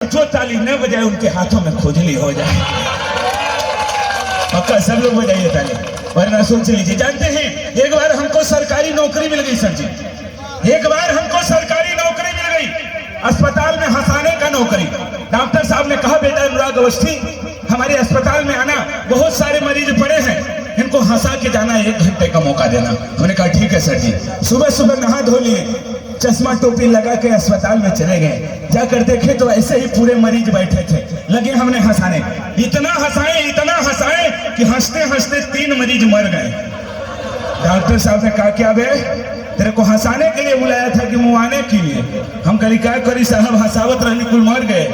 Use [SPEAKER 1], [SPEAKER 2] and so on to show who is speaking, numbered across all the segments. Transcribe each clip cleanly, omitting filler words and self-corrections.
[SPEAKER 1] पांचों ताली न बजाए उनके हाथों में खुजली हो जाए। पक्का सब लोग बजाइए ताली, वरना सोच लीजिए। जानते हैं एक बार हमको सरकारी नौकरी मिल गई सर जी, एक बार हमको सरकारी नौकरी मिल गई, अस्पताल में हंसाने का नौकरी। डॉक्टर साहब ने कहा बेटा अनुराग अवस्थी हमारे अस्पताल में आना, बहुत सारे मरीज पड़े हैं, इनको हंसा के जाना, 1 घंटे का मौका देना। हमने कहा ठीक है सर जी। सुबह सुबह नहा धो लिए, चश्मा टोपी लगा के अस्पताल में चले गए। जाकर देखे तो ऐसे ही पूरे मरीज बैठे थे, लगे हमने हंसाने। इतना हंसाए कि हंसते हंसते 3 मरीज मर गए। डॉक्टर साहब ने कहा क्या बे, तेरे को हंसाने के लिए बुलाया था कि मुआने के लिए? हम कहीं क्या करी साहब, हंसावत रहनी, कुल मर गए,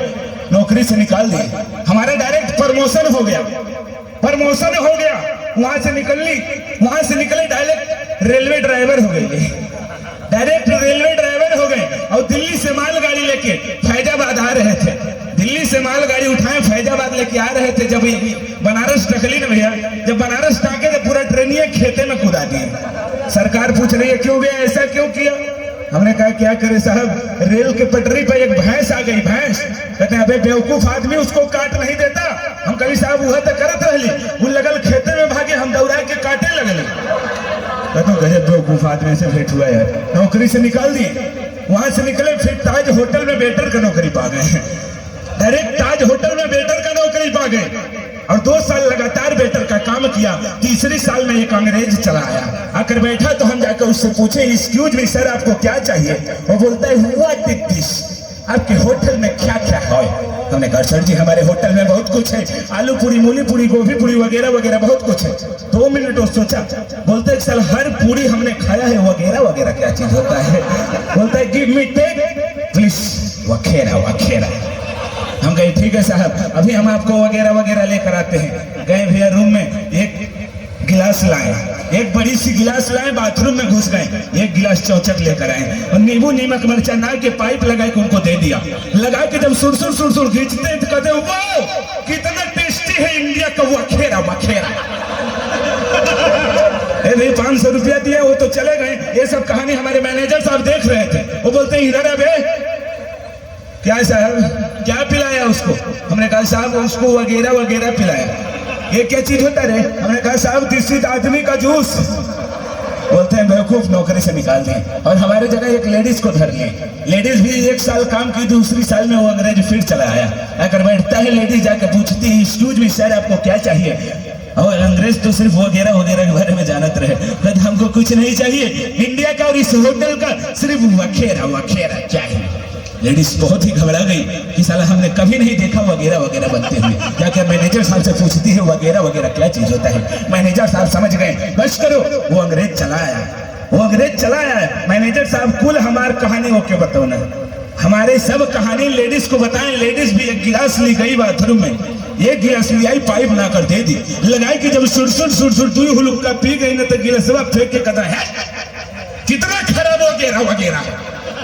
[SPEAKER 1] नौकरी से निकाल दिए। हमारा डायरेक्ट प्रमोशन हो गया, प्रमोशन हो गया। वहां से निकले डायरेक्ट रेलवे ड्राइवर हो गए, डायरेक्ट रेलवे ड्राइवर हो गए। और दिल्ली से मालगाड़ी लेके फैजाबाद आ रहे थे, दिल्ली से मालगाड़ी उठाए फैजाबाद लेके आ रहे थे। जब बनारस टकली ना भैया, जब बनारस टाके तो पूरा ट्रेनिया खेते में कूदा दिए। सरकार पूछ रही है क्यों गया, ऐसा क्यों किया? हमने कहा क्या करे साहब, रेल के पटरी पर एक भैंस आ गई। भैंस कहते हैं अबे बेवकूफ आदमी, उसको काट नहीं देता। हम कभी साहब वह तो करत रहली, वो लगल खेते में भागे, हम दौड़ा के काटे लगले। कहते गजब बेवकूफ आदमी से भेंट हुआ यार, नौकरी से निकाल दिए। वहां से निकले फिर ताज होटल में वेटर का नौकरी पा गए, डायरेक्ट ताज होटल में वेटर का नौकरी पा गए। और 2 साल लगातार वेटर का काम किया। तीसरे साल में एक अंग्रेज चला आया, आकर बैठा तो हम जाकर उससे पूछे एक्सक्यूज मी सर आपको क्या चाहिए? वो बोलता है व्हाट इज दिस, आपके होटल में क्या क्या है? हमने कहा सर जी हमारे होटल में बहुत कुछ है, आलू पूरी, मूली पूरी, गोभी पूरी वगैरह वगैरह बहुत कुछ है। 2 मिनट वो सोचा, बोलते सर हर पूरी हमने खाया है, वगैरह वगैरह क्या चीज होता है? बोलता है गिव मी टेक प्लीज वगैरह। हम कहे ठीक है साहब, अभी हम आपको वगैरह वगैरह लेकर आते हैं। गए भैया रूम में, एक गिलास लाए, एक बड़ी सी गिलास लाए, बाथरूम में घुस गए, एक गिलास चौचक लेकर आए और नींबू नीमक मिर्चा नाल के पाइप लगा के उनको दे दिया। लगा के जब सुरसुर खींचते हैं तो कहते हैं वाह कितना टेस्टी है इंडिया का वखेरा। भाई 500 रुपया दिया, वो तो चले गए। ये सब कहानी हमारे मैनेजर साहब देख रहे थे, वो बोलते हैं इधर अबे क्या साहब क्या पिलाया उसको? हमने कहा साहब उसको वगैरह वगैरह पिलाया। ये क्या चीज होता है? हमने कहा साहब किसी आदमी का जूस। बोलते हैं बेवकूफ, नौकरी से निकाल दिए। और हमारे जगह एक लेडीज को धर लिए, लेडीज भी 1 साल काम की, दूसरी साल में वो अंग्रेज फिर चला आया। आकर बैठता है, लेडीज जाकर पूछती है एक्सक्यूज मी सर आपको क्या चाहिए? और अंग्रेज तो सिर्फ वगैरह वगैरह के बारे में जानत रहे, कहते हमको कुछ नहीं चाहिए, इंडिया का और इस होटल का सिर्फ वगैरह चाहिए। लेडीज बहुत ही घबरा गई कि साला हमने कभी नहीं देखा वगैरह वगैरह बनते हुए। जाकर मैनेजर साहब से पूछती है वगैरह वगैरह क्या चीज होता है? मैनेजर साहब समझ गए, बस करो, वो अंग्रेज चला आया। मैनेजर साहब कुल हमार कहानी ओके बताओ ना, हमारे सब कहानी लेडीज को बताएं। लेडीज भी एक गिलास ली गई बाथरूम में, एक गिलास लियाई, पाइप ना कर दे दी, लगाई कि जब सुरसुर दुई हुलुक्का पी गई ना तो गिलासवा फेंक के कहता है कितना खराब वगैरह।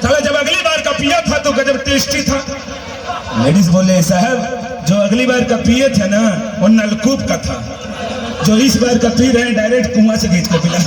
[SPEAKER 1] चला जब अगली बार का पिया था तो गजब टेस्टी था। लेडीज बोले साहब जो अगली बार का पिए थे ना वो नलकूप का था, जो इस बार का पी रहे हैं डायरेक्ट कुआं से खींच के पिला।